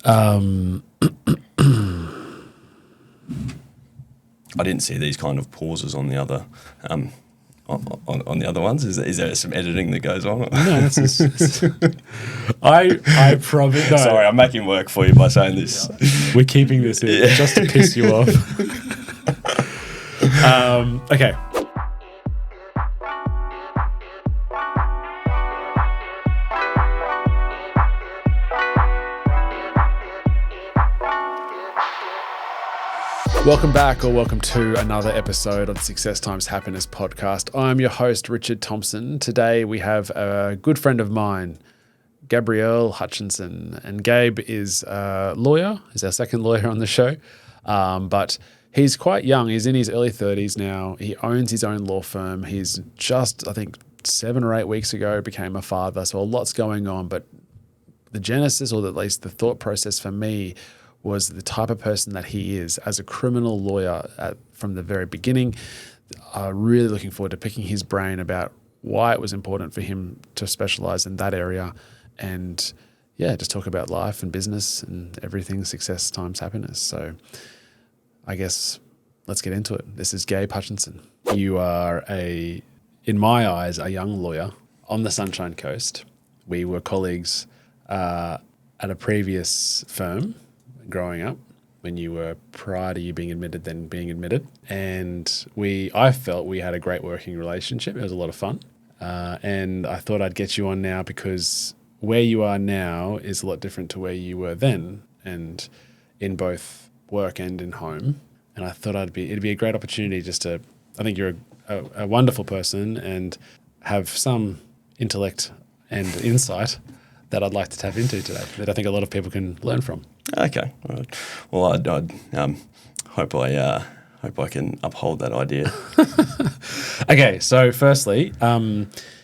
I didn't see these kind of pauses on the other on the other ones. Is there some editing that goes on? No, that's just, I probably no. Sorry, I'm making work for you by saying this. We're keeping this in just to piss you off. Okay. Welcome back, or welcome to another episode of the Success Times Happiness podcast. I'm your host, Richard Thompson. Today we have a good friend of mine, Gabe Hutchinson. And Gabe is a lawyer. He's our second lawyer on the show. But he's quite young. He's in his early 30s now. He owns his own law firm. He's just, I think, 7 or 8 weeks ago became a father. So a lot's going on. But the genesis, or at least the thought process for me, was the type of person that he is as a criminal lawyer from the very beginning. Really looking forward to picking his brain about why it was important for him to specialize in that area, and just talk about life and business and everything success times happiness. So I guess let's get into it. This is Gabe Hutchinson. You are in my eyes, a young lawyer on the Sunshine Coast. We were colleagues at a previous firm growing up, when you were prior to you being admitted, then being admitted. And I felt we had a great working relationship. It was a lot of fun. And I thought I'd get you on now because where you are now is a lot different to where you were then, and in both work and in home. And I thought it'd be a great opportunity I think you're a wonderful person and have some intellect and insight that I'd like to tap into today, that I think a lot of people can learn from. Okay. All right. Well, I'd hope I can uphold that idea. Okay. So, firstly,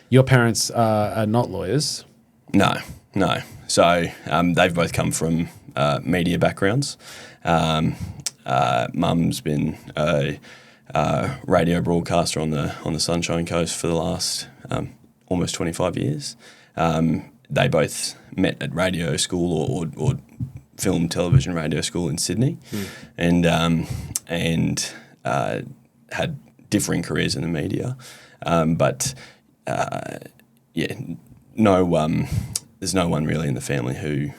your parents are not lawyers. No. So they've both come from media backgrounds. Mum's been a radio broadcaster on the Sunshine Coast for the last almost 25 years. They both met at radio school or film, television, radio school in Sydney, and had differing careers in the media. There's no one really in the family who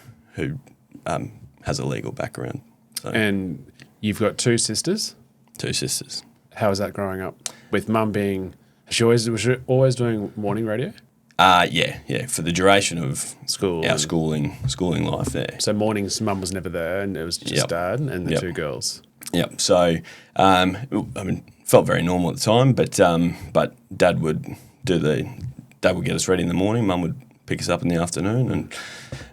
has a legal background. So. And you've got 2 sisters? 2 sisters. How was that growing up? With mum was she always doing morning radio? Yeah. For the duration of our schooling life there. So mornings, mum was never there, and it was just dad and the 2 girls. Yep. So, felt very normal at the time, but dad would get us ready in the morning. Mum would pick us up in the afternoon,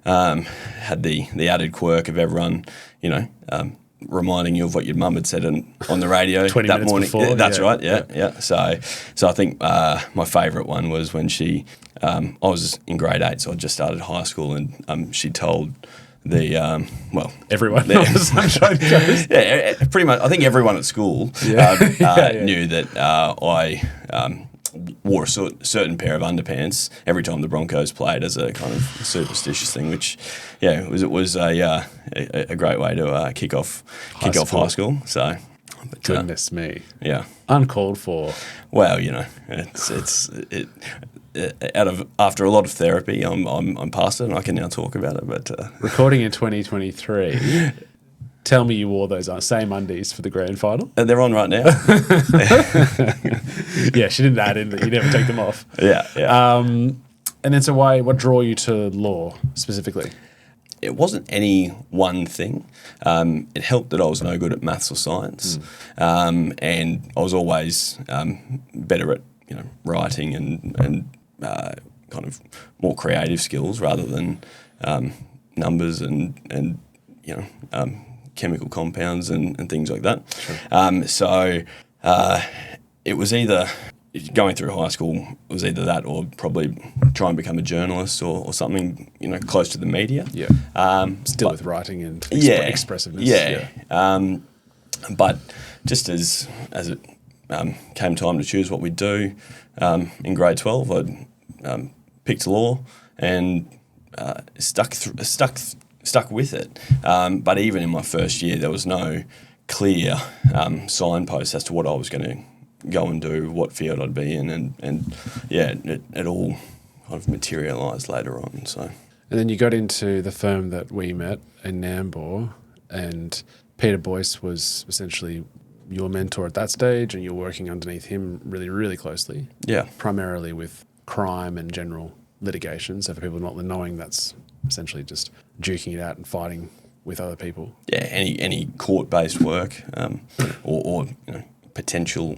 and had the added quirk of everyone, reminding you of what your mum had said on the radio 20 that minutes morning. Before, That's right. Yeah. So I think my favourite one was when she. I was in grade 8, so I just started high school, and she told everyone on the Sunshine Coast. Yeah, pretty much. I think everyone at school knew that I wore a certain pair of underpants every time the Broncos played as a kind of superstitious thing, which was a great way to kick off high school. So. But, goodness me. Yeah. Uncalled for. Well, after a lot of therapy, I'm past it and I can now talk about it. But recording in 2023, tell me you wore those same undies for the grand final. They're on right now. Yeah, she didn't add in that you never take them off. Yeah. And then so what drew you to law specifically? It wasn't any one thing. It helped that I was no good at maths or science, and I was always better at writing and kind of more creative skills rather than numbers and chemical compounds and things like that. Sure. So it was either. Going through high school was either that or probably try and become a journalist or something, close to the media. Yeah. Still with writing and expressiveness. Yeah. But just as it came time to choose what we'd do, in grade 12, I picked law and stuck stuck with it. But even in my first year, there was no clear signpost as to what I was going to go and do, what field I'd be in, and it all kind of materialised later on. So. And then you got into the firm that we met in Nambour, and Peter Boyce was essentially your mentor at that stage, and you're working underneath him really, really closely. Yeah. Primarily with crime and general litigation. So for people not knowing, that's essentially just duking it out and fighting with other people. Yeah, any court-based work or potential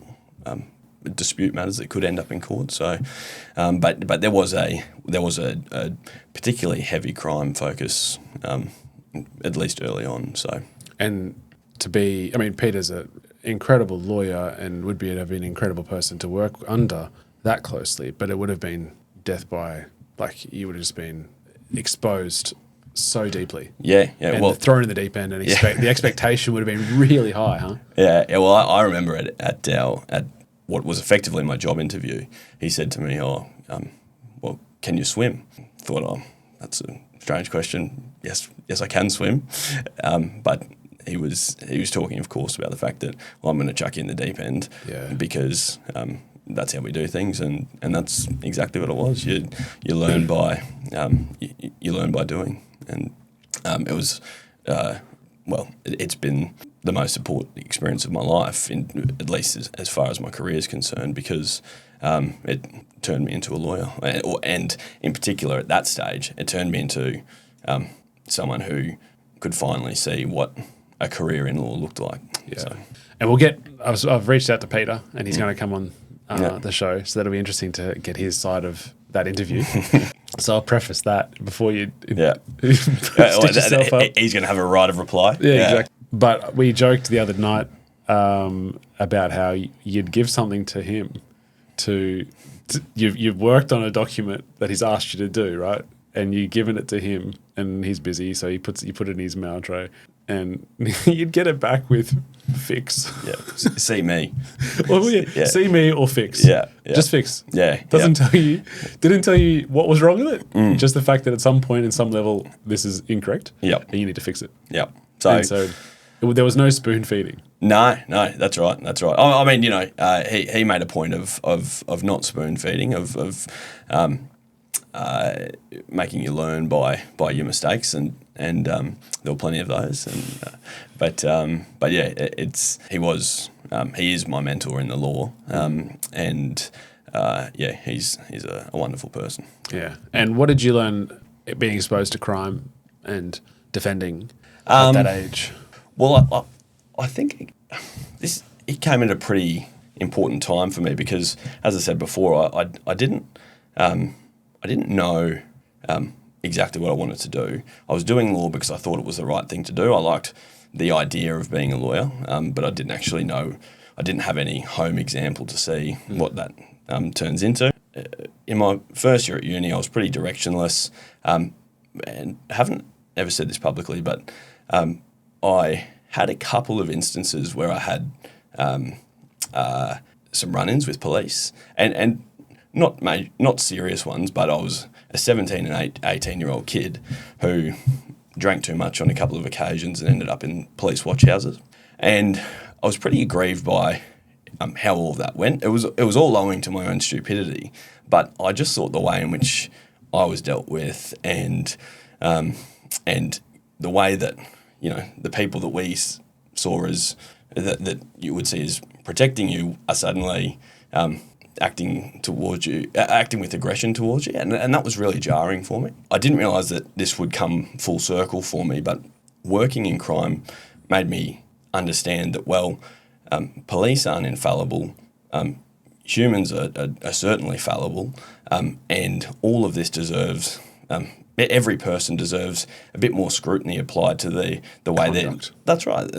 dispute matters that could end up in court. So, but there was a particularly heavy crime focus, at least early on. So, and Peter's an incredible lawyer and would have been an incredible person to work under that closely. But it would have been death by, you would have just been exposed so deeply. Yeah. And thrown in the deep end, and the expectation would have been really high, huh? Yeah. Well, I remember at what was effectively my job interview, he said to me, well, can you swim? Thought, that's a strange question. Yes, I can swim. But he was talking, of course, about the fact that, I'm going to chuck you in the deep end because that's how we do things, and that's exactly what it was. You learn by you learn by doing, and it was it's been the most important experience of my life, at least as far as my career is concerned, because it turned me into a lawyer, and in particular at that stage, it turned me into someone who could finally see what a career in law looked like. Yeah. So. And I've reached out to Peter, and he's going to come on the show, so that'll be interesting to get his side of that interview. So I'll preface that before you stitch yourself up. He's going to have a right of reply. Yeah, exactly. But we joked the other night about how you'd give something to him you've worked on a document that he's asked you to do, right? And you've given it to him, and he's busy, so you put it in his mail tray, and you'd get it back with fix. Yeah, see me. Well, yeah. See me or fix. Yeah. Just fix. Yeah, didn't tell you what was wrong with it. Just the fact that at some point, in some level, this is incorrect. Yep. And you need to fix it. Yep. So there was no spoon feeding. No, that's right. I mean, he made a point of not spoon feeding, of making you learn by your mistakes, and there were plenty of those. And but yeah, he is my mentor in the law, and he's a wonderful person. Yeah. And what did you learn being exposed to crime and defending at that age? Well, I think it came at a pretty important time for me because, as I said before, I didn't know exactly what I wanted to do. I was doing law because I thought it was the right thing to do. I liked the idea of being a lawyer, but I didn't actually know. I didn't have any home example to see what that turns into. In my first year at uni, I was pretty directionless, and haven't ever said this publicly, but I had a couple of instances where I had some run-ins with police, and not serious ones, but I was a 17 and 18-year-old kid who drank too much on a couple of occasions and ended up in police watch houses. And I was pretty aggrieved by how all of that went. It was all owing to my own stupidity, but I just thought the way in which I was dealt with and the way that the people that we saw as that you would see as protecting you are suddenly acting with aggression towards you, and that was really jarring for me. I didn't realise that this would come full circle for me, but working in crime made me understand that police aren't infallible. Humans are certainly fallible, and all of this deserves. Every person deserves a bit more scrutiny applied to the way that. That's right.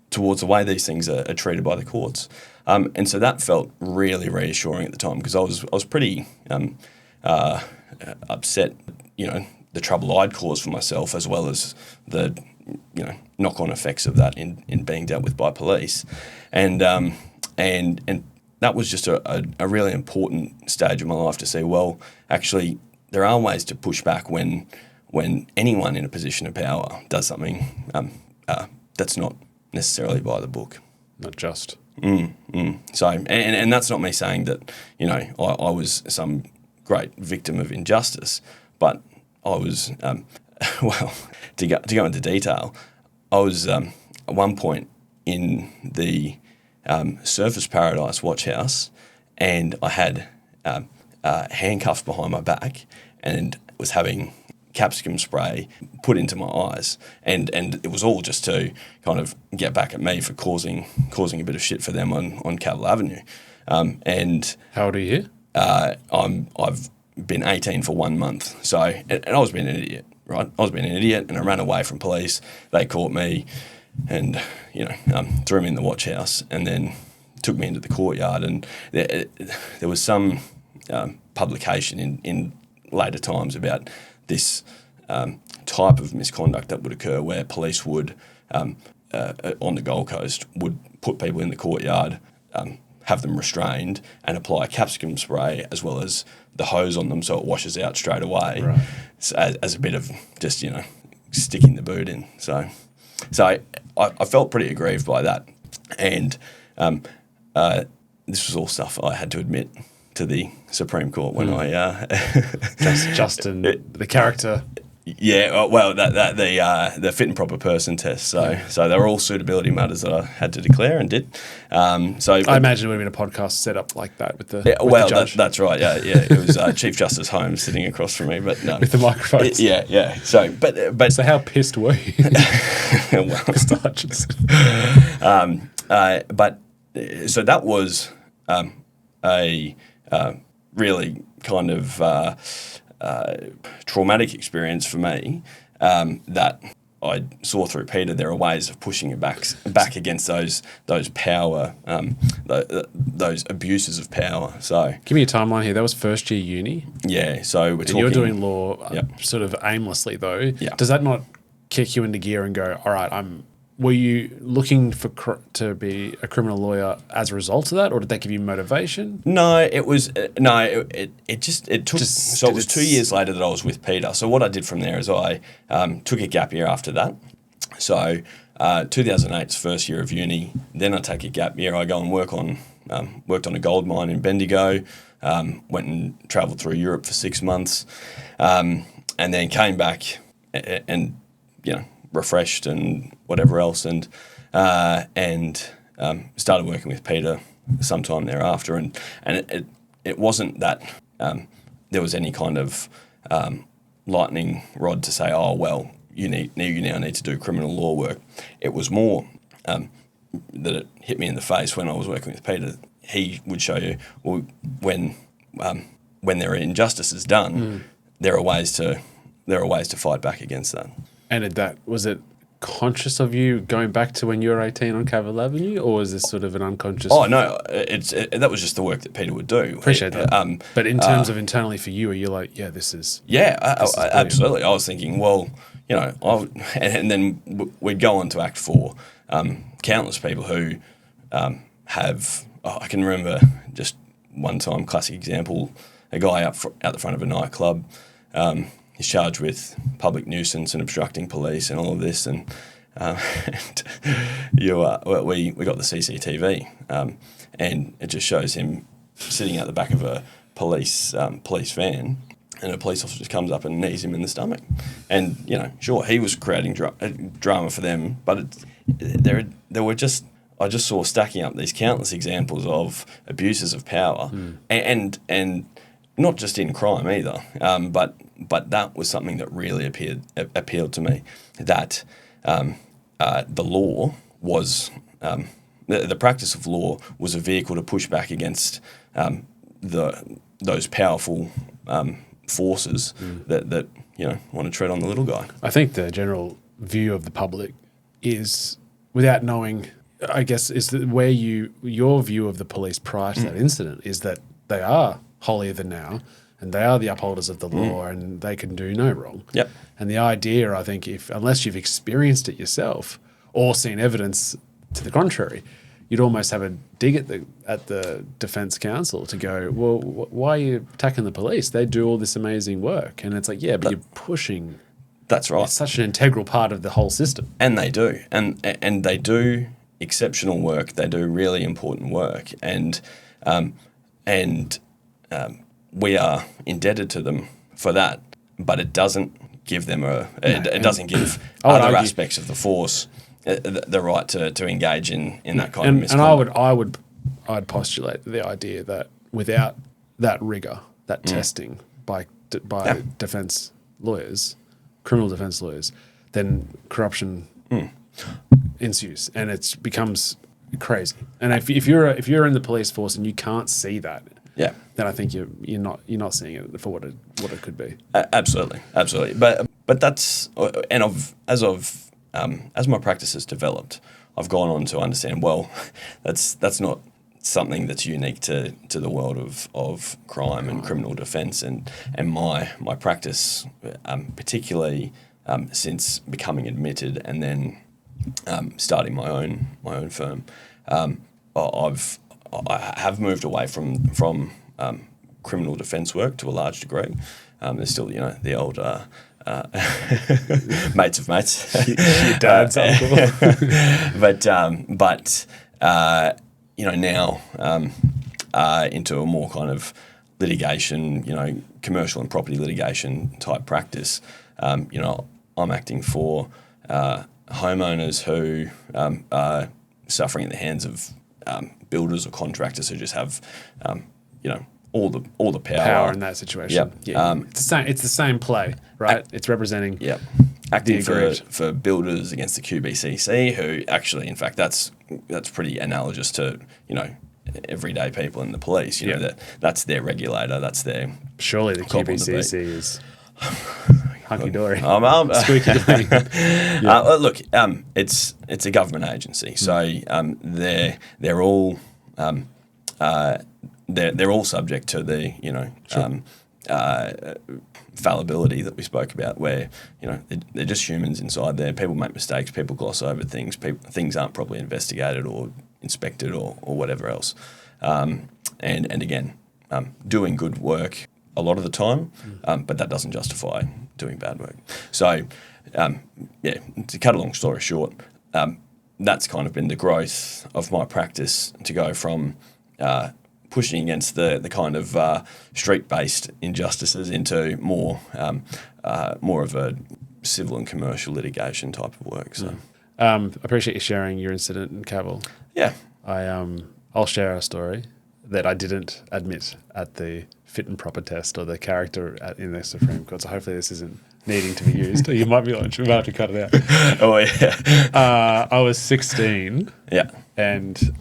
Towards the way these things are treated by the courts, and so that felt really reassuring at the time because I was pretty upset. The trouble I'd caused for myself, as well as the knock-on effects of that in being dealt with by police, and that was just a really important stage of my life to see. Well, actually, there are ways to push back when when anyone in a position of power does something that's not necessarily by the book. Not just. So, and that's not me saying that, you know, I was some great victim of injustice, but I was, well, to go into detail, I was at one point in the Surfers Paradise watch house, and I had handcuffs behind my back and was having capsicum spray put into my eyes, and it was all just to kind of get back at me for causing a bit of shit for them on Cavill Avenue. And how old are you? I've been 18 for 1 month, so and I was being an idiot, right? I was being an idiot, and I ran away from police. They caught me, and you know, threw me in the watch house, and then took me into the courtyard. And there was some publication in later times about this type of misconduct that would occur, where police would, on the Gold Coast, would put people in the courtyard, have them restrained, and apply capsicum spray as well as the hose on them so it washes out straight away, right, so as a bit of just, you know, sticking the boot in. So I felt pretty aggrieved by that, and this was all stuff I had to admit to the Supreme Court when I Justin, the character. Yeah, well, the fit and proper person test. So they were all suitability matters that I had to declare and did. So I imagine it would have been a podcast set up like that with the the judge. That's right. Yeah. It was Chief Justice Holmes sitting across from me, but no, with the microphones. Yeah. So, but so how pissed were you, well, Mr. Hutchinson? But so that was a really kind of traumatic experience for me, that I saw through Peter. There are ways of pushing it back against those power, those abuses of power. So give me a timeline here. That was first year uni. Yeah. So we're talking. You're doing law, sort of aimlessly though. Yeah. Does that not kick you into gear and go, all right, were you looking to be a criminal lawyer as a result of that, or did that give you motivation? No, it was it took. So it was 2 years later that I was with Peter. So what I did from there is I took a gap year after that. So 2008's first year of uni. Then I take a gap year. I go and worked on a gold mine in Bendigo. Went and travelled through Europe for 6 months, and then came back and you know, refreshed and whatever else, and started working with Peter sometime thereafter, and it wasn't that there was any kind of lightning rod to say, oh well, you now need to do criminal law work. It was more that it hit me in the face when I was working with Peter. He would show you, well, when there are injustices done, there are ways to fight back against that. And was it conscious of you going back to when you were 18 on Cavill Avenue, or was this sort of an unconscious? Oh no, that was just the work that Peter would do. Appreciate that. But in terms of internally for you, are you like, yeah, this is absolutely. I was thinking, well, you know, and then we'd go on to act for countless people who have. I can remember just one time, classic example, a guy out the front of a nightclub. He's charged with public nuisance and obstructing police and all of this, and we got the CCTV, and it just shows him sitting out the back of a police van, and a police officer just comes up and knees him in the stomach, and you know, sure, he was creating drama for them, but there were just. I just saw stacking up these countless examples of abuses of power, and not just in crime either, but that was something that really appealed to me, that the law was, the practice of law was a vehicle to push back against those powerful forces that you know, want to tread on the little guy. I think the general view of the public is, without knowing, I guess, is that where your view of the police prior to that incident is that they are holier than thou, and they are the upholders of the law, and they can do no wrong. Yep. And the idea, I think, unless you've experienced it yourself or seen evidence to the contrary, you'd almost have a dig at the defence counsel to go, well, why are you attacking the police? They do all this amazing work, and it's like, yeah, but you're pushing That's right. It's such an integral part of the whole system. And they do. And they do exceptional work. They do really important work. And we are indebted to them for that. But it doesn't give them it doesn't give other aspects of the force the right to engage in that kind of misconduct. And I'd postulate the idea that without that rigor, that testing by defense lawyers, criminal defense lawyers, then corruption ensues, and it becomes crazy. And if you're in the police force and you can't see that, then I think you're not seeing it for what it could be. Absolutely. But that's as my practice has developed, I've gone on to understand. Well, that's not something that's unique to the world of crime and criminal defence, and my practice, particularly since becoming admitted and then starting my own firm, I have moved away from criminal defence work to a large degree. There's still the old mates of mates, your dad's uncle, but now into a more kind of litigation, commercial and property litigation type practice. I'm acting for homeowners who are suffering at the hands of builders or contractors who just have, all the power in that situation. Yep. Yeah. It's the same play, right? It's representing. Yep. Acting for builders against the QBCC, who actually, in fact, that's pretty analogous to everyday people in the police. That's their regulator. That's their surely the QBCC is hunky dory. Squeaky clean. Look, it's a government agency, so they're all they're all subject to the fallibility that we spoke about, where they're just humans inside there. People make mistakes. People gloss over things. Things aren't properly investigated or inspected or whatever else. And again, doing good work a lot of the time, but that doesn't justify doing bad work. So, to cut a long story short, that's kind of been the growth of my practice, to go from pushing against the kind of street-based injustices into more of a civil and commercial litigation type of work. So, I appreciate you sharing your incident in Cavill. Yeah, I'll share a story that I didn't admit at the fit and proper test or the character in the Supreme Court. So hopefully this isn't needing to be used. You might be like, we might have to cut it out. Oh yeah. I was 16. Yeah. And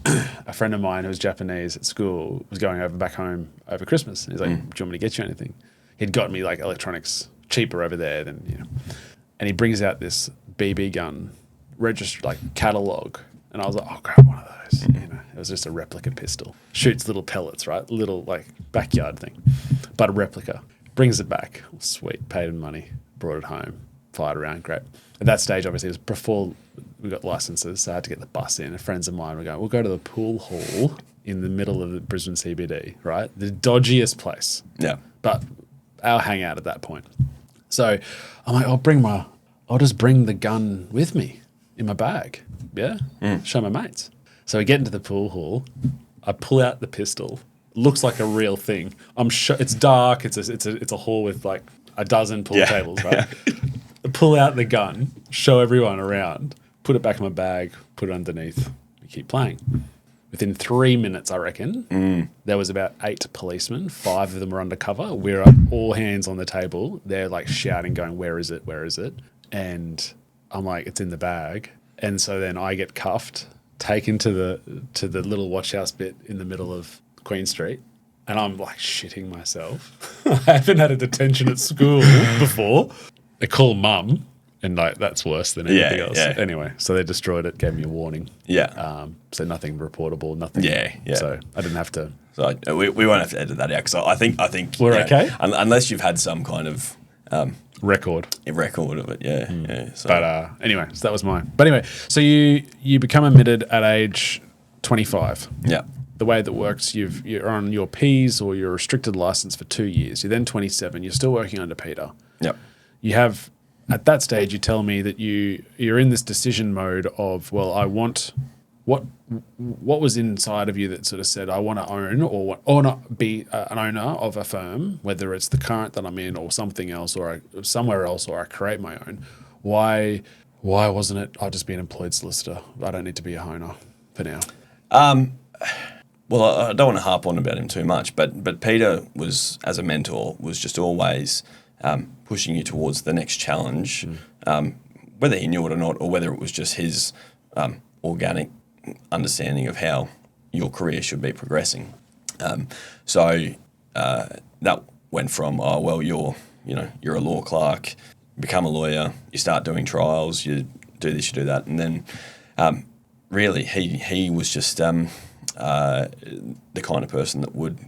a friend of mine who was Japanese at school was going back home over Christmas. And he's like, do you want me to get you anything? He'd gotten me like electronics cheaper over there than, And he brings out this BB gun, registered like catalogue. And I was like, grab one of those. It was just a replica pistol. Shoots little pellets, right? Little like backyard thing. But a replica. Brings it back. Sweet. Paid him money. Brought it home. Fired around. Great. At that stage, obviously, it was before we got licenses, so I had to get the bus in. And friends of mine were going, we'll go to the pool hall in the middle of the Brisbane CBD, right? The dodgiest place. Yeah. But our hangout at that point. So I'm like, I'll just bring the gun with me in my bag. Yeah? Show my mates. So we get into the pool hall. I pull out the pistol. Looks like a real thing. It's dark. It's a hall with like a dozen pool tables, right? I pull out the gun, show everyone around, put it back in my bag, put it underneath. We keep playing. Within 3 minutes, I reckon, there was about 8 policemen. 5 of them were undercover. We're all hands on the table. They're like shouting, going, "Where is it? Where is it?" And I'm like, "It's in the bag." And so then I get cuffed, taken to the little watch house bit in the middle of Queen Street, and I'm like shitting myself. I haven't had a detention at school before. They call mum, and like that's worse than anything else. Yeah. Anyway, so they destroyed it, gave me a warning. Yeah. So nothing reportable, nothing. Yeah. So I didn't have to. So we won't have to edit that out, because I think we're okay, unless you've had some kind of record of it. Yeah. So. But anyway, so that was mine. But anyway, so you become admitted at age 25. Yeah. The way that works, you're on your Ps or your restricted license for 2 years. You're then 27. You're still working under Peter. Yep. You have at that stage, you tell me that you're in this decision mode of, well, I want what was inside of you that sort of said, I want to own or not be an owner of a firm, whether it's the current that I'm in or something else or somewhere else, or I create my own. Why wasn't it, I'll just be an employed solicitor. I don't need to be a owner for now. Well, I don't want to harp on about him too much, but Peter was, as a mentor, was just always pushing you towards the next challenge, whether he knew it or not, or whether it was just his organic understanding of how your career should be progressing. So that went from, oh, well, you're a law clerk, become a lawyer, you start doing trials, you do this, you do that, and then really he was just the kind of person that would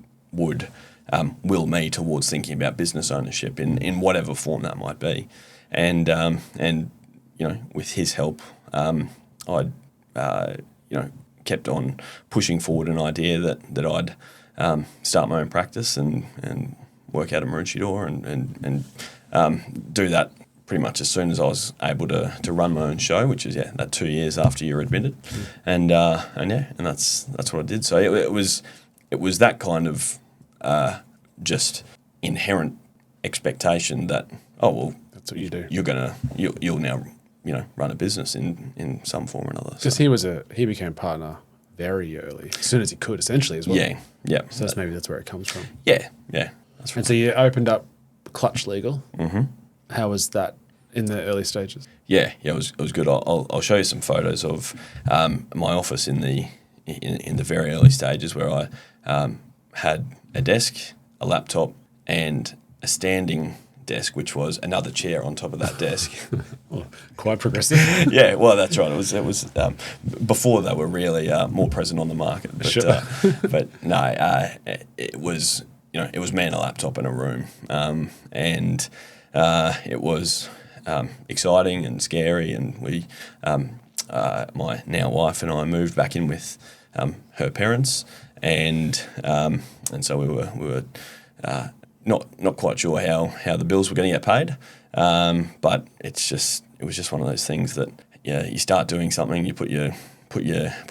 will me towards thinking about business ownership in whatever form that might be, and with his help, I'd kept on pushing forward an idea that I'd start my own practice and work out of Maroochydore and do that pretty much as soon as I was able to run my own show, which is that 2 years after you're admitted, and that's what I did. So it was that kind of just inherent expectation that, oh well, that's what you do. You'll now run a business in some form or another. Because he became partner very early, as soon as he could, essentially as well. Yeah. So that's where it comes from. Yeah. That's right. And so you opened up Clutch Legal. Mm-hmm. How was that in the early stages? Yeah, it was good. I'll show you some photos of my office in the very early stages, where I had a desk, a laptop, and a standing desk, which was another chair on top of that desk. Well, quite progressive. Yeah, well, that's right. It was before they were really more present on the market. But, sure. But no, it was it was me and a laptop in a room, and it was exciting and scary. And we, my now wife and I, moved back in with her parents, and so we were. Not quite sure how the bills were going to get paid, but it was just one of those things that you start doing something, you put your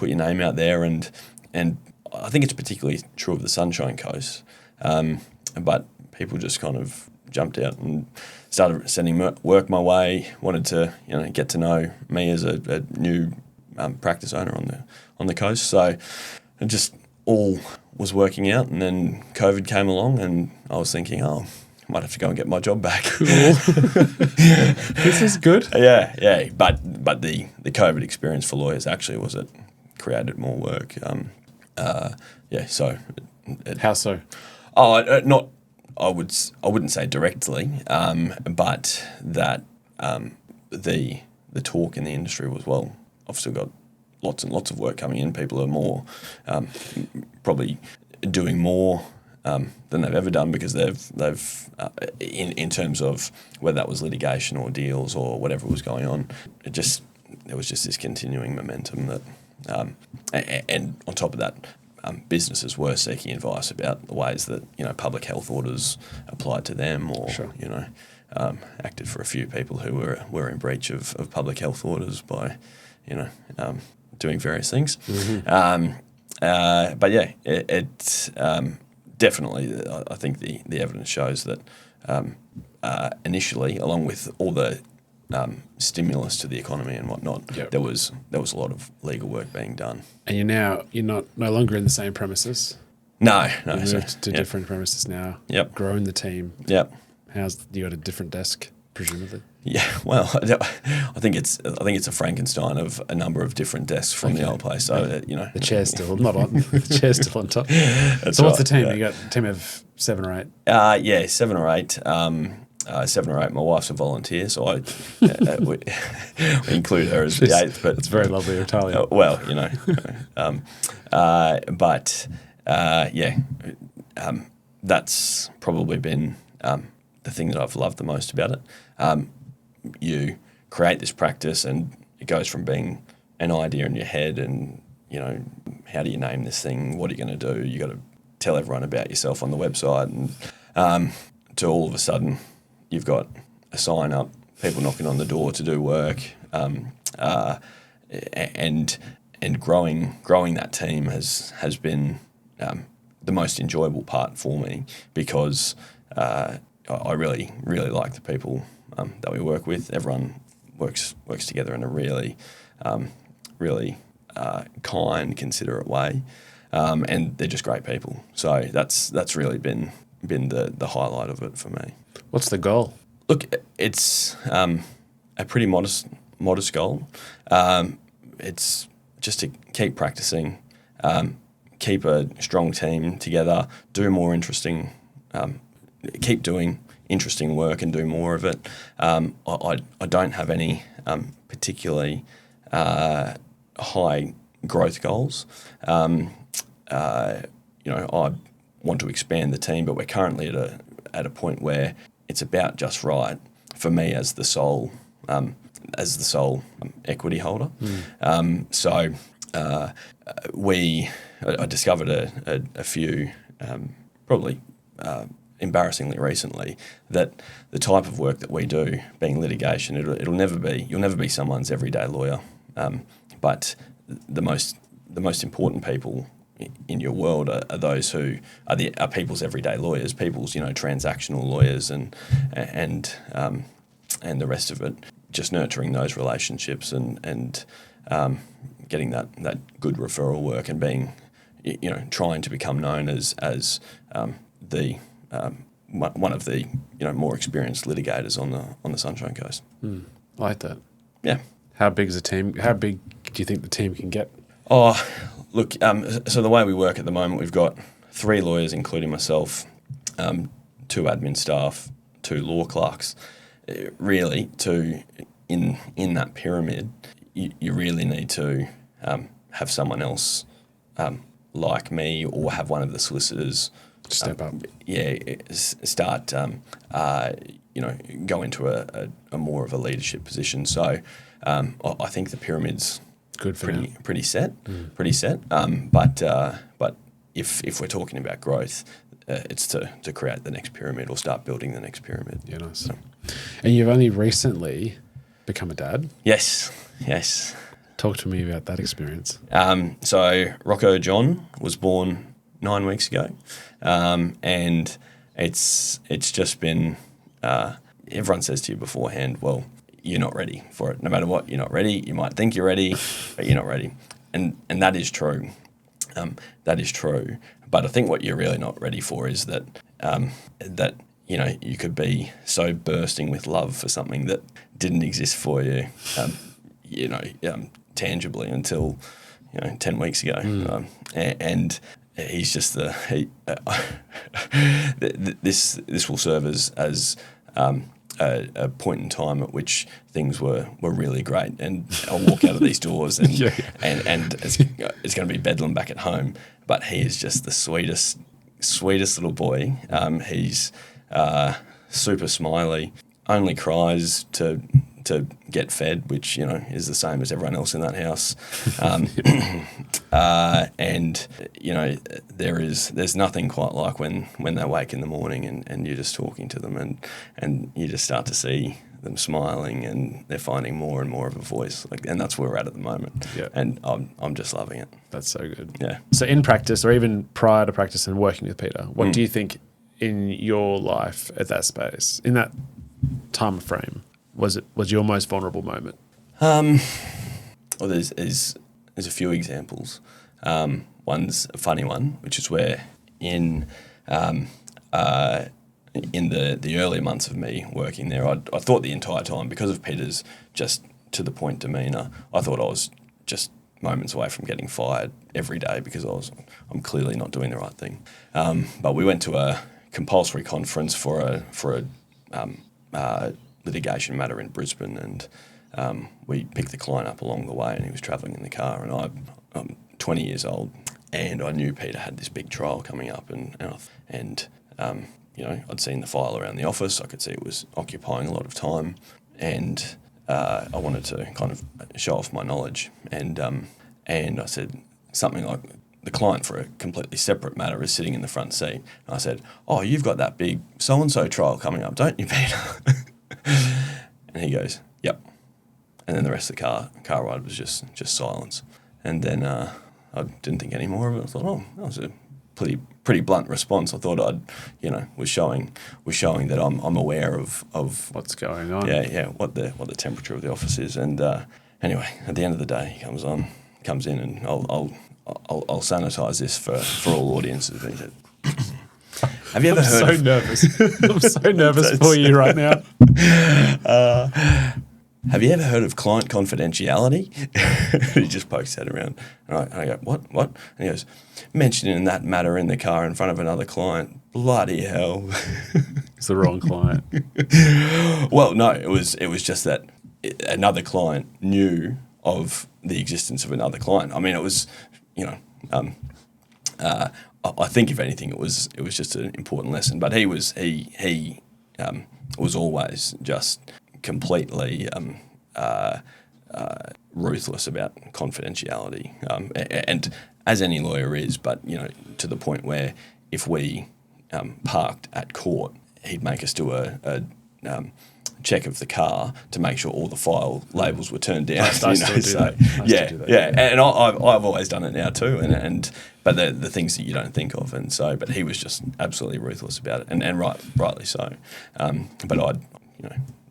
name out there, and I think it's particularly true of the Sunshine Coast, but people just kind of jumped out and started sending work my way, wanted to get to know me as a new practice owner on the coast, so it just all was working out, and then COVID came along, and I was thinking, I might have to go and get my job back. Cool. This is good. Yeah. But the COVID experience for lawyers actually was it created more work. So. How so? Not. I wouldn't say directly, but that the talk in the industry was, well, I've still got lots and lots of work coming in. People are more probably doing more than they've ever done, because they've in terms of whether that was litigation or deals or whatever was going on. There was just this continuing momentum that, and on top of that, businesses were seeking advice about the ways that public health orders applied to them, or sure. Acted for a few people who were in breach of public health orders by doing various things. Mm-hmm. But yeah, it definitely, I think the evidence shows that initially, along with all the stimulus to the economy and whatnot, yep. there was a lot of legal work being done. And you're no longer in the same premises. No. You moved to different premises now. Yep. Grown the team. Yep. You got a different desk, presumably? Yeah, well, I think it's a Frankenstein of a number of different desks from the old place. So the chair's still not on. The chair's still on top. That's so what's the team? Yeah. You got a team of 7 or 8? 7 or 8. 7 or 8. My wife's a volunteer, so we include her as the 8th. But it's very lovely Italian. That's probably been the thing that I've loved the most about it. You create this practice, and it goes from being an idea in your head, and how do you name this thing? What are you going to do? You got to tell everyone about yourself on the website, and to all of a sudden you've got a sign up people knocking on the door to do work, and growing that team has been the most enjoyable part for me, because I really like the people that we work with. Everyone works together in a really kind, considerate way, and they're just great people. So that's really been the highlight of it for me. What's the goal? Look, it's a pretty modest goal. It's just to keep practicing, keep a strong team together, do more interesting, keep doing interesting work and do more of it. I don't have any particularly high growth goals. I want to expand the team, but we're currently at a point where it's about just right for me as the sole equity holder. I discovered a few, probably embarrassingly recently, that the type of work that we do, being litigation, you'll never be someone's everyday lawyer, but the most important people in your world are those who are people's everyday lawyers, people's transactional lawyers, and the rest of it. Just nurturing those relationships and getting that good referral work, and being trying to become known as the one of the more experienced litigators on the Sunshine Coast. I like that. Yeah. How big is the team? How big do you think the team can get? Oh, look. So the way we work at the moment, we've got 3 lawyers, including myself, 2 admin staff, 2 law clerks. Really, in that pyramid, you really need to have someone else like me, or have one of the solicitors step up. Yeah, start go into a more of a leadership position. So I think the pyramid's good for pretty set. But if we're talking about growth, it's to create the next pyramid, or start building the next pyramid. Yeah, nice. So. And you've only recently become a dad? Yes. Talk to me about that experience. So Rocco John was born 9 weeks ago, and it's just been. Everyone says to you beforehand, well, you're not ready for it. No matter what, you're not ready. You might think you're ready, but you're not ready, and that is true. That is true. But I think what you're really not ready for is that you could be so bursting with love for something that didn't exist for you, tangibly until 10 weeks ago. And he's just this will serve as a point in time at which things were really great, and I'll walk out of these doors and it's going to be bedlam back at home. But he is just the sweetest little boy. He's super smiley, only cries to get fed, which is the same as everyone else in that house. And there's nothing quite like when they wake in the morning and you're just talking to them, and you just start to see them smiling, and they're finding more and more of a voice. And that's where we're at the moment. Yeah. And I'm just loving it. That's so good. Yeah. So in practice, or even prior to practice and working with Peter, what do you think in your life at that space, in that time frame, was your most vulnerable moment? Well, there's a few examples. One's a funny one, which is where in the early months of me working there, I thought the entire time, because of Peter's just to the point demeanour, I thought I was just moments away from getting fired every day, because I'm clearly not doing the right thing. But we went to a compulsory conference for a litigation matter in Brisbane, and we picked the client up along the way, and he was travelling in the car, and I'm 20 years old, and I knew Peter had this big trial coming up, and I'd seen the file around the office. I could see it was occupying a lot of time, and I wanted to kind of show off my knowledge, and I said something like, the client for a completely separate matter is sitting in the front seat. And I said, "Oh, you've got that big so-and-so trial coming up, don't you, Peter?" And he goes, "Yep." And then the rest of the car ride was just silence. And then I didn't think any more of it. I thought, oh, that was a pretty blunt response. I thought was showing that I'm aware of what's going on. Yeah, what the temperature of the office is. And anyway, at the end of the day, he comes in, and I'll sanitize this for all audiences. And he said, "Have you ever heard?" I'm so nervous. I'm so nervous for you right now. Have you ever heard of client confidentiality? He just pokes that around. And I go, what? And he goes, mentioning that matter in the car in front of another client. Bloody hell. It's the wrong client. Well, no, it was just that another client knew of the existence of another client. I mean, it was, I think if anything, it was just an important lesson. But he was always just completely ruthless about confidentiality, and as any lawyer is, but to the point where if we parked at court, he'd make us do a check of the car to make sure all the file labels were turned down. And I've always done it now too, but the things that you don't think of, and so, but he was just absolutely ruthless about it, and rightly so. But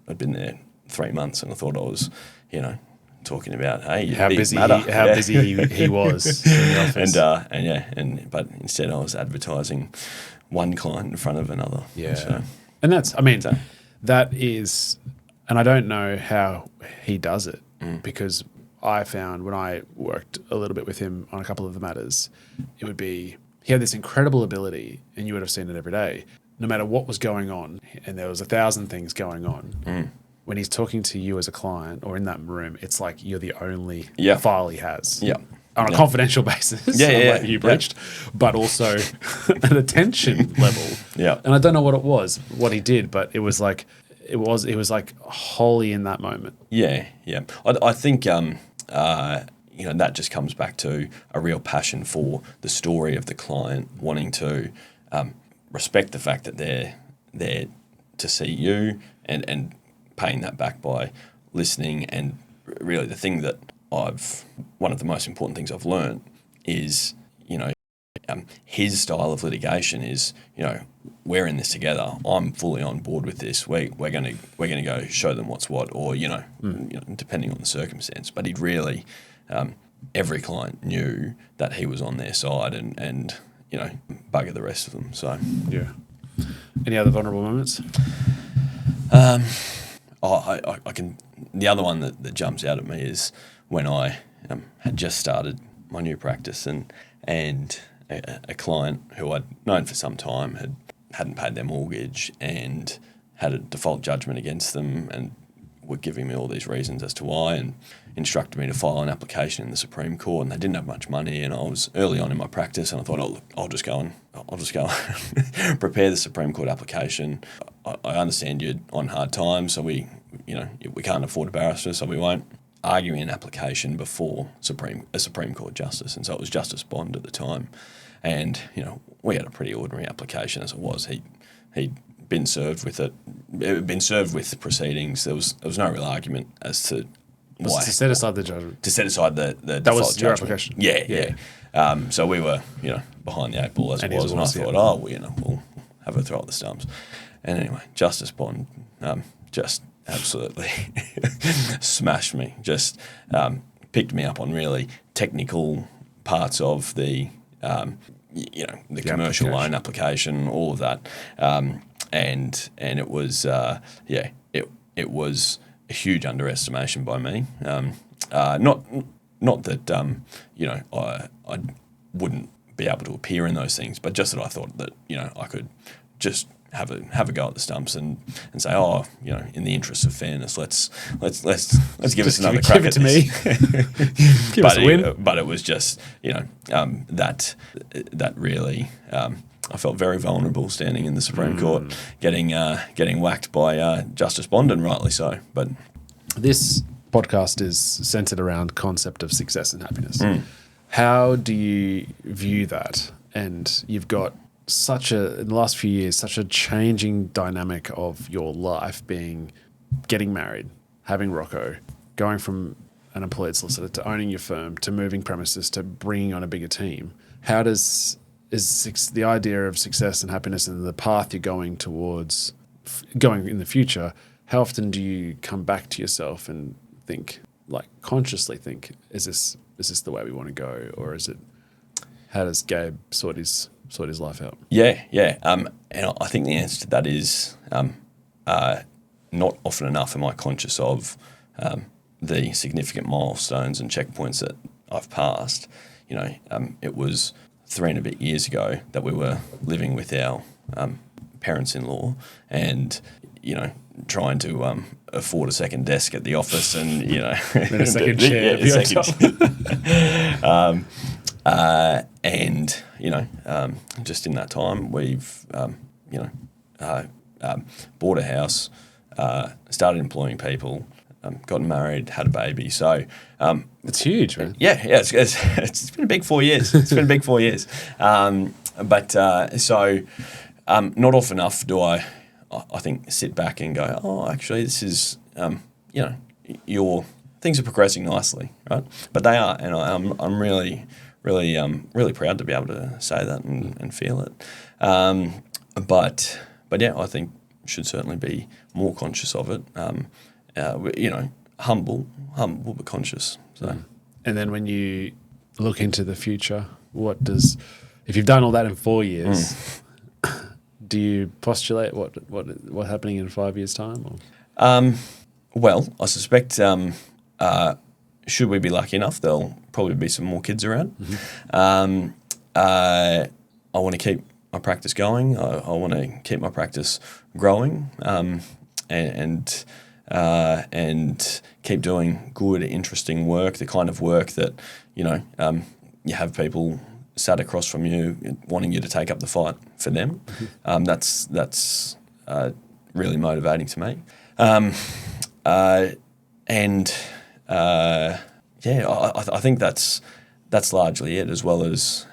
I'd been there 3 months, and I thought I was, talking about, hey, how busy he was in the office. But instead I was advertising one client in front of another. Yeah, so, and that is, and I don't know how he does it, because I found when I worked a little bit with him on a couple of the matters, it would be, he had this incredible ability, and you would have seen it every day, no matter what was going on, and there was 1,000 things going on. When he's talking to you as a client or in that room, it's like you're the only file he has. Yeah. On a confidential basis. You breached, but also an attention level. Yeah. And I don't know what he did, but it was like holy in that moment. Yeah. I think that just comes back to a real passion for the story of the client, wanting to respect the fact that they're there to see you, and paying that back by listening. And really the thing that one of the most important things I've learned is, his style of litigation is, we're in this together. I'm fully on board with this. We're going to go show them what's what, or, depending on the circumstance. But he'd really, every client knew that he was on their side, and bugger the rest of them. So, yeah. Any other vulnerable moments? I can. The other one that jumps out at me is when I had just started my new practice, and a client who I'd known for some time hadn't paid their mortgage and had a default judgment against them, and were giving me all these reasons as to why, and instructed me to file an application in the Supreme Court. And they didn't have much money, and I was early on in my practice, and I thought, I'll just go and prepare the Supreme Court application. I understand you're on hard times, so we can't afford a barrister, so we won't argue an application before a Supreme Court justice. And so it was Justice Bond at the time, and we had a pretty ordinary application as it was. He'd been served with the proceedings. There was no real argument as to why. To set aside the judgment. To set aside the that default was your judgment. application. Yeah. So we were behind the 8 ball as it was, and I thought, we'll have a throw at the stumps. And anyway, Justice Bond just absolutely smashed me. Just picked me up on really technical parts of the commercial loan application, all of that, and it was it was a huge underestimation by me. Not that I wouldn't be able to appear in those things, but just that I thought that I could just have a go at the stumps and say, in the interest of fairness, let's give us another crack at this. Give us a win. But it was just that really I felt very vulnerable standing in the Supreme Court, getting whacked by Justice Bond, and rightly so. But this podcast is centered around concept of success and happiness. How do you view that? And you've got in the last few years, such a changing dynamic of your life being getting married, having Rocco, going from an employed solicitor to owning your firm to moving premises to bringing on a bigger team, is the idea of success and happiness and the path you're going towards going in the future, how often do you come back to yourself and think, like consciously think, is this the way we want to go, or is it, how does Gabe sort his life out? Yeah. And I think the answer to that is not often enough am I conscious of the significant milestones and checkpoints that I've passed. It was 3 and a bit years ago that we were living with our parents-in-law and, trying to afford a second desk at the office and, Then a second chair. Just in that time we've, bought a house, started employing people, gotten married, had a baby. So it's huge, man. Yeah. It's been a big 4 years. Not often enough do I think sit back and go, oh, actually, this is your things are progressing nicely, right? But they are, and I'm really proud to be able to say that and feel it. But yeah, I think should certainly be more conscious of it. Humble but conscious. So, and then when you look into the future, if you've done all that in 4 years, do you postulate what's happening in 5 years' time? Or? Well, I suspect should we be lucky enough, there'll probably be some more kids around. Mm-hmm. I want to keep my practice going. I want to keep my practice growing, and keep doing good, interesting work, the kind of work that, you have people sat across from you wanting you to take up the fight for them. Mm-hmm. That's really motivating to me. I think that's largely it, as well as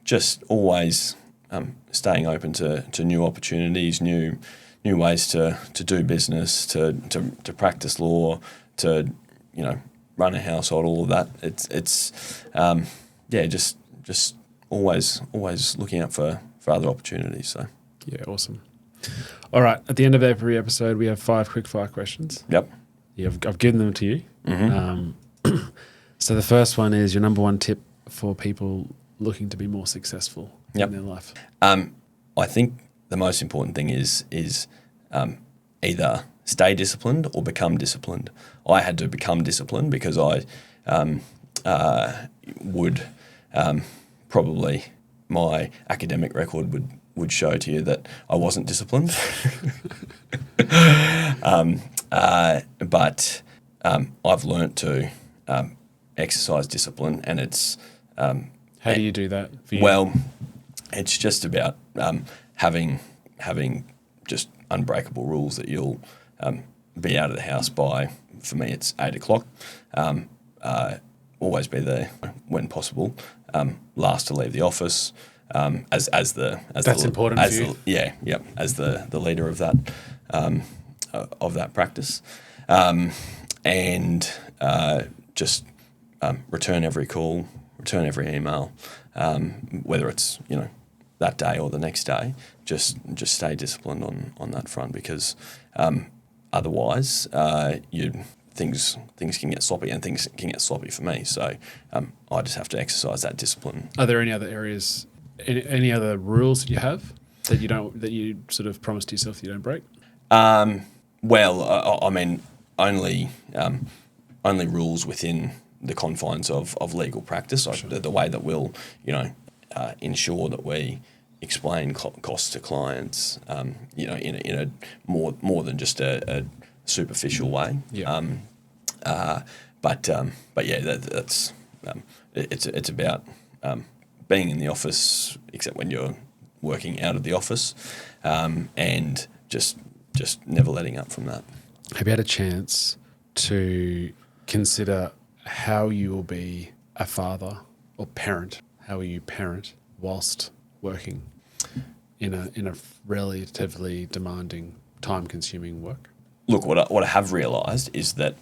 just always staying open to new opportunities, new ways to do business, to practice law, to run a household, all of that. It's just always looking out for other opportunities. So yeah, awesome. All right, at the end of every episode, we have 5 quick fire questions. Yep. Yeah, I've given them to you. Mm-hmm. So the first one is your number one tip for people looking to be more successful in their life. I think the most important thing is either stay disciplined or become disciplined. I had to become disciplined because I would probably, my academic record would show to you that I wasn't disciplined. But I've learnt to exercise discipline, and it's how do you do that for you? Well, it's just about having just unbreakable rules that you'll be out of the house by. For me, it's 8 o'clock. Always be there when possible. Last to leave the office. That's important for you. As the leader of that practice, and just return every call, return every email, whether it's that day or the next day. Just stay disciplined on that front, because otherwise things can get sloppy, and things can get sloppy for me. So I just have to exercise that discipline. Are there any other areas, any other rules that you have that you sort of promise to yourself that you don't break? Well, I mean, only rules within the confines of legal practice. Sure. The way that we'll ensure that we explain costs to clients, in a more than just a superficial way. Yeah. But yeah, that's it's about being in the office, except when you're working out of the office, and just never letting up from that. Have you had a chance to consider how you will be a father or parent? How will you parent whilst working in a relatively demanding time-consuming work? Look, what I have realised is that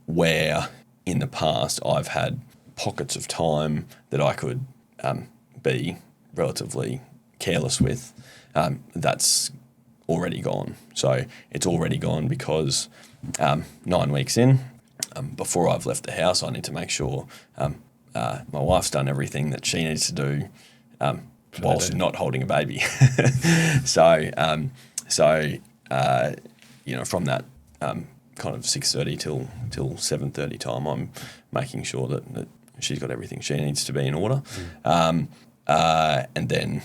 where in the past I've had pockets of time that I could be relatively careless with, that's already gone. So it's already gone because 9 weeks in, before I've left the house, I need to make sure my wife's done everything that she needs to do whilst not holding a baby. So from that kind of 6:30 till 7:30 time, I'm making sure that she's got everything she needs to be in order, and then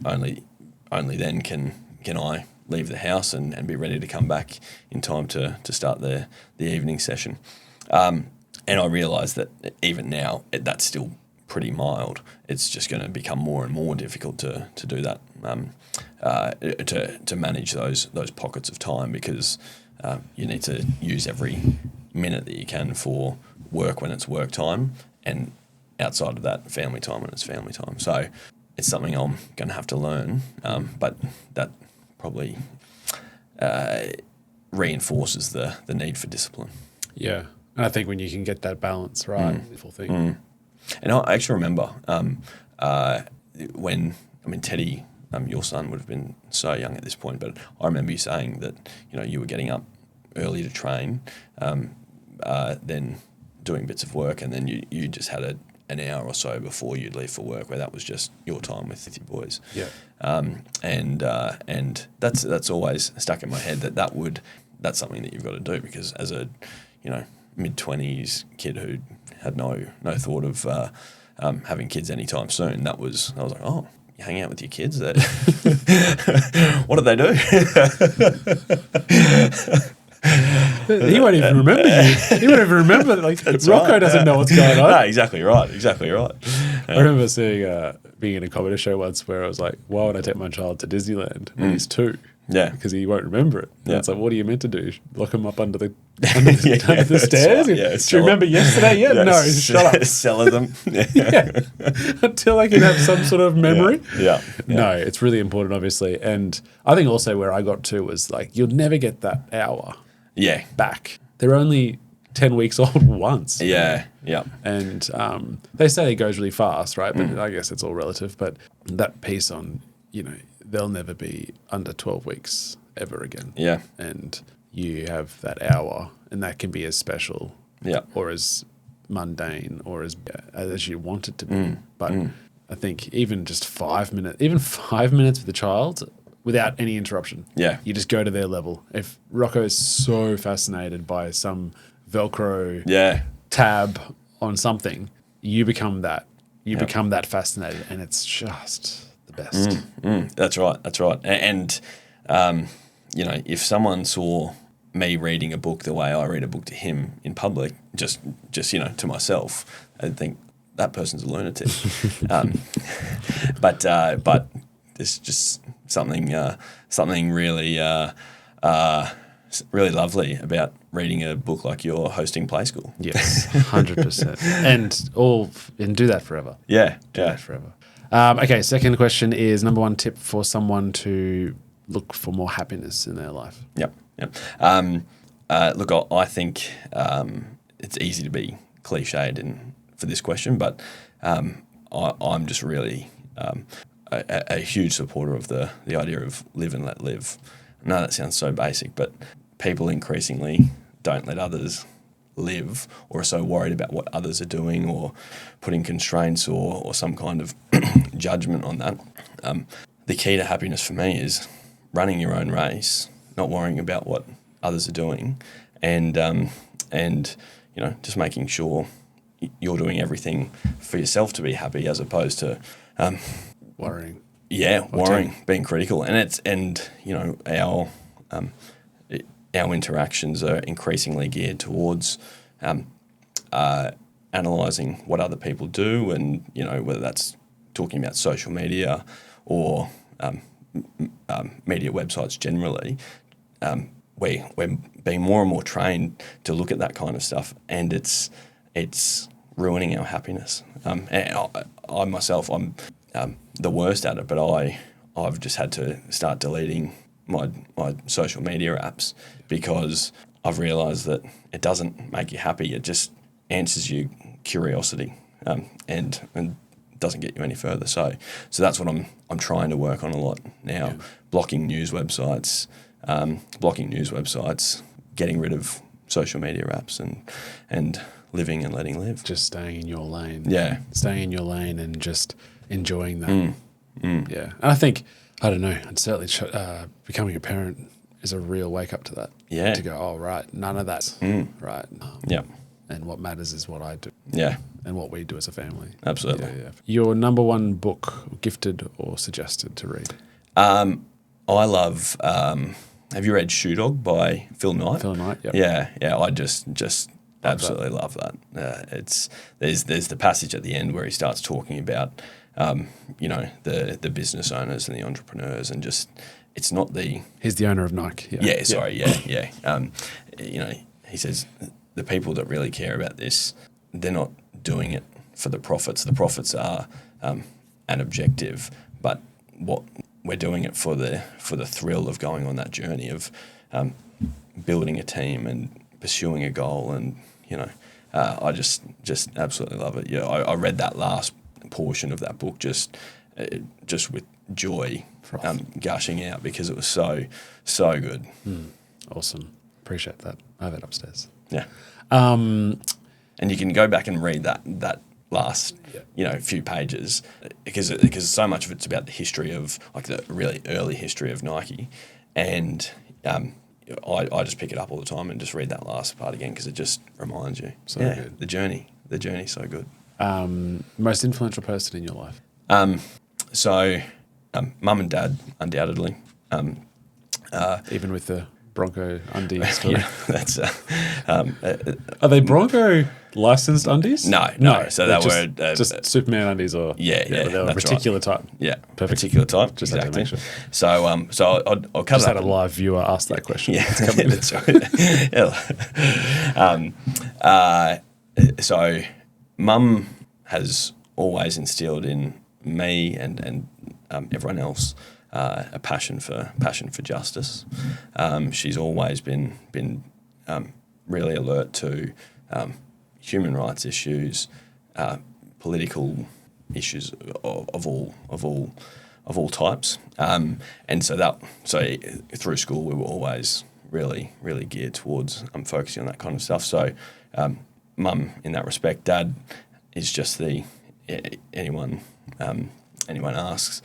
only then can I leave the house and be ready to come back in time to start the evening session. And I realise that even now that's still pretty mild. It's just going to become more and more difficult to do that, to manage those pockets of time, because you need to use every minute that you can for work when it's work time, and outside of that, family time when it's family time. So it's something I'm going to have to learn, but that probably reinforces the need for discipline. Yeah. And I think when you can get that balance right, full thing. And I actually remember when Teddy, your son would have been so young at this point, but I remember you saying that you were getting up early to train, then doing bits of work, and then you just had an hour or so before you'd leave for work where that was just your time with your boys. Yeah. And that's always stuck in my head that's something that you've got to do, because as a mid-20s kid who had no thought of having kids anytime soon, I was like, oh, you hang out with your kids? What do they do? He won't even remember you. He won't even remember. Rocco doesn't know what's going on. No, exactly right. I remember being in a comedy show once where I was like, why would I take my child to Disneyland when he's 2? Yeah. Because he won't remember it. And it's like, what are you meant to do? Lock him up under the stairs? Right. Yeah, do you remember yesterday? Yeah, no, shut up. Sell them. Yeah. Until I can have some sort of memory. Yeah. No, it's really important, obviously. And I think also where I got to was like, you'll never get that hour back. They're only 10 weeks old once. Yeah. And they say it goes really fast, right? But I guess it's all relative. But that piece on, they'll never be under 12 weeks ever again. Yeah. And you have that hour, and that can be as special or as mundane or as you want it to be. But I think even just 5 minutes, with the child without any interruption. Yeah. You just go to their level. If Rocco is so fascinated by some Velcro tab on something, you become that. You become that fascinated, and it's just the best. That's right. And if someone saw me reading a book the way I read a book to him in public, just to myself, I'd think that person's a lunatic. But there's just something really really lovely about reading a book like you're hosting Play School. Yes, 100%. And do that forever. Yeah. Do that forever. Okay, second question is number one tip for someone to look for more happiness in their life. Yep. Look, I think it's easy to be cliched for this question, but I'm just really a huge supporter of the idea of live and let live. I know that sounds so basic, but people increasingly don't let others live, or are so worried about what others are doing, or putting constraints or some kind of judgment on that. The key to happiness for me is running your own race, not worrying about what others are doing, and just making sure you're doing everything for yourself to be happy, as opposed to worrying. Yeah, worrying, being critical, and our interactions are increasingly geared towards analysing what other people do, and whether that's talking about social media or media websites generally. We're being more and more trained to look at that kind of stuff, and it's ruining our happiness. And I myself, I'm the worst at it, but I've just had to start deleting my social media apps, because I've realised that it doesn't make you happy. It just answers your curiosity, and doesn't get you any further. So that's what I'm trying to work on a lot now. Yeah. Blocking news websites, getting rid of social media apps, and living and letting live. Just staying in your lane. Yeah. Staying in your lane and just enjoying that. Yeah. And I think, I don't know, and certainly becoming a parent is a real wake up to that. Yeah. To go, oh, right, none of that. Right. Yeah. And what matters is what I do. Yeah. And what we do as a family. Absolutely. Yeah. Your number one book, gifted or suggested to read? I love. Have you read Shoe Dog by Phil Knight? Phil Knight, yep. Yeah. I just absolutely love that. There's the passage at the end where he starts talking about, the business owners and the entrepreneurs, and just it's not the. He's the owner of Nike. Yeah. He says the people that really care about this, they're not doing it for the profits. The profits are an objective, but what we're doing it for the thrill of going on that journey of building a team and pursuing a goal, and I just absolutely love it. Yeah, I read that last portion of that book just with joy gushing out, because it was so good. Awesome. Appreciate that. I have it upstairs. Yeah. And you can go back and read that last few pages, because so much of it's about the history of, like, the really early history of Nike, and I just pick it up all the time and just read that last part again, because it just reminds you. So good. The journey's so good. Most influential person in your life? Mum and dad, undoubtedly. Even with the Bronco undie story? Yeah, that's. Are they Bronco licensed undies? No. So they're that were just Superman undies, or yeah, they were that's particular right. type. Yeah, Perfect. particular type. Just had to exactly. make sure. So I'll cut Just it up. had a live viewer ask that question. Yeah, that's right. So Mum has always instilled in me and everyone else a passion for justice. She's always been really alert to human rights issues, political issues of all types, and so through school we were always really geared towards focusing on that kind of stuff. So Mum in that respect. Dad is just anyone asks.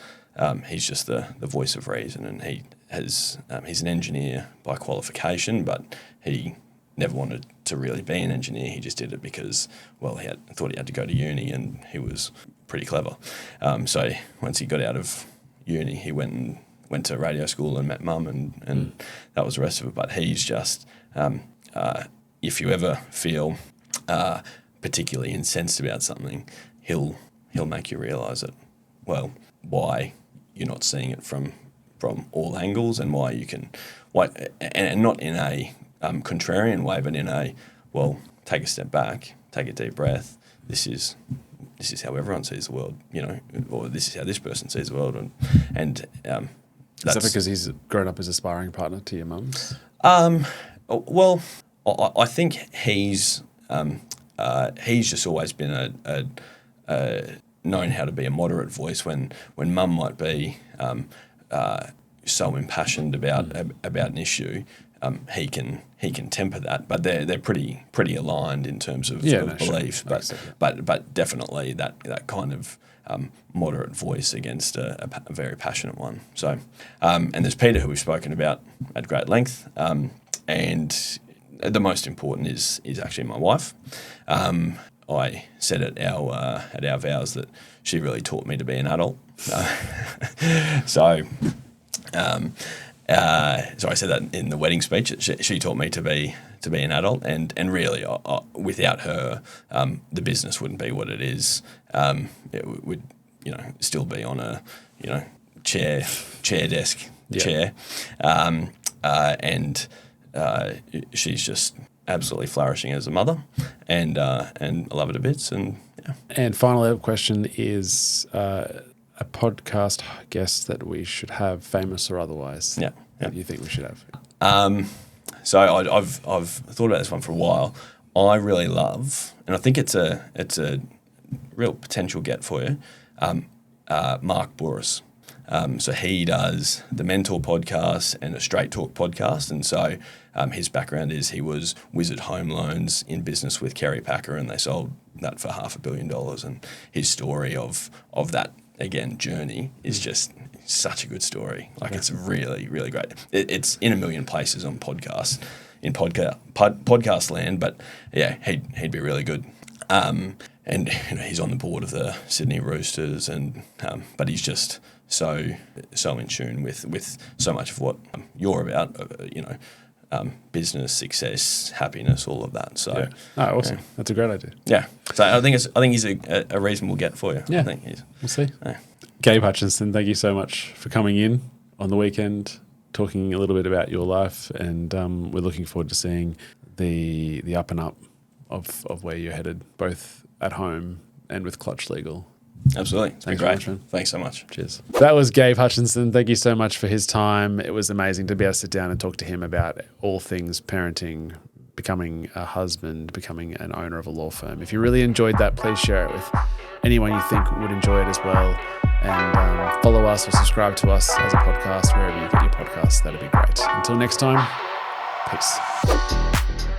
He's just the voice of reason, and he's an engineer by qualification, but he never wanted to really be an engineer. He just did it because, well, he thought he had to go to uni, and he was pretty clever. So once he got out of uni, he went to radio school and met Mum, and that was the rest of it. But he's just, if you ever feel particularly incensed about something, he'll make you realise it. Well, why you're not seeing it from all angles, and why and not in a contrarian way, but in a, well, take a step back, take a deep breath. This is how everyone sees the world, or this is how this person sees the world, and is that because he's grown up as a sparring partner to your mum's? Well, I think he's just always been known how to be a moderate voice when Mum might be so impassioned about an issue. He can temper that, but they're pretty aligned in terms of beliefs. Sure. But definitely that kind of moderate voice against a very passionate one. So and there's Peter, who we've spoken about at great length, and the most important is actually my wife. I said at our vows that she really taught me to be an adult. So I said that in the wedding speech. She taught me to be an adult, and really, without her, the business wouldn't be what it is. It would, still be on a, chair desk, chair, and she's just absolutely flourishing as a mother, and I love it a bit. And final question is a podcast guest that we should have, famous or otherwise. Yeah. that you think we should have? So I've thought about this one for a while. I really love, and I think it's a real potential get for you, Mark Boris. So he does the Mentor podcast and a Straight Talk podcast. And so his background is he was Wizard Home Loans in business with Kerry Packer, and they sold that for $500 million. And his story of that, again, journey is just such a good story. Like it's really, really great. It's in a million places on podcasts, in podcast land, but yeah, he'd be really good. And he's on the board of the Sydney Roosters, and but he's just so in tune with so much of what you're about, business, success, happiness, all of that. So, awesome. That's a great idea. Yeah. So I think he's a reasonable get for you. Yeah. I think we'll see. Yeah. Gabe Hutchinson, thank you so much for coming in on the weekend, talking a little bit about your life, and we're looking forward to seeing the up and up of where you're headed, both at home and with Clutch Legal. Absolutely. It's been great. Thanks so much. Cheers. That was Gabe Hutchinson. Thank you so much for his time. It was amazing to be able to sit down and talk to him about all things parenting, becoming a husband, becoming an owner of a law firm. If you really enjoyed that, please share it with anyone you think would enjoy it as well. And follow us or subscribe to us as a podcast, wherever you get your podcasts. That'd be great. Until next time, peace.